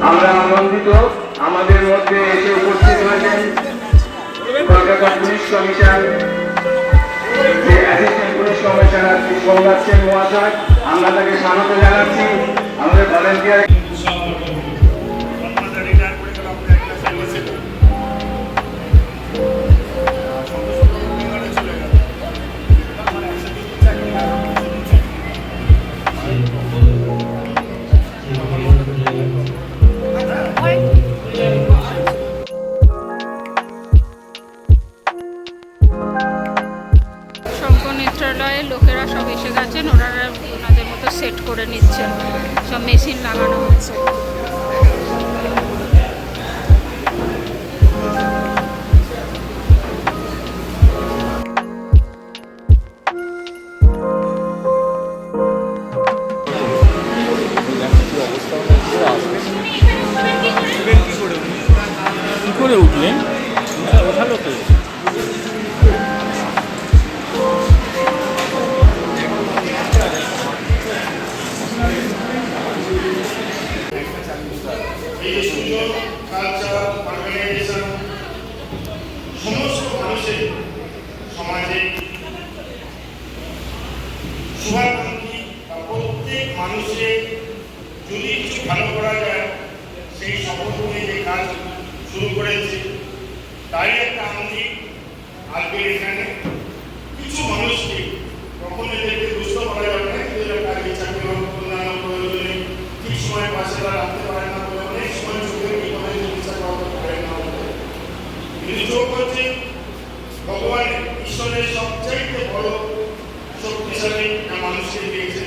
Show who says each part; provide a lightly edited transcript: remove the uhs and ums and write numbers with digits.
Speaker 1: আমরা আনন্দিত আমাদের মধ্যে এসে উপস্থিত হয়েছেন কলকাতা পুলিশ কমিশন যে assistant police commissioner Saugata Sen মহাশয়, আমরা তাকে স্বাগত জানাচ্ছি। আমাদের ভলেন্টিয়ার
Speaker 2: নেত্রালয়ের লোকেরা সব এসে গেছেন, ওনারা ওনাদের মতো সেট করে নিচ্ছেন, সব মেশিন লাগানো হচ্ছে।
Speaker 3: কি করে উঠলেন? ওঠালো তো।
Speaker 4: এই সুযোগ কালচার অর্গানাইজেশন সমস্ত মানুষের সমাজে শুভাকাঙ্ক্ষী বা প্রত্যেক মানুষের যদি কিছু ভালো করা যায় সেই শপথ নিয়ে যে কাজ শুরু করেছে তাই একটা আনন্দিত। আজকে এখানে কিছু মানুষকে কখন এদেরকে দুষ্ট করা যাবে না, কিন্তু এরা কাজে চাকরি অন্যান্য প্রয়োজনে ঠিক সময় পাশে রাখতে পারে না বলে অনেক সময় চোখের বিপদে চিকিৎসা করাতে পারে না বলে কিন্তু চোখ হচ্ছে ভগবান ঈশ্বরের সবচাইতে বড় শক্তিশালী মানুষকে দিয়েছে।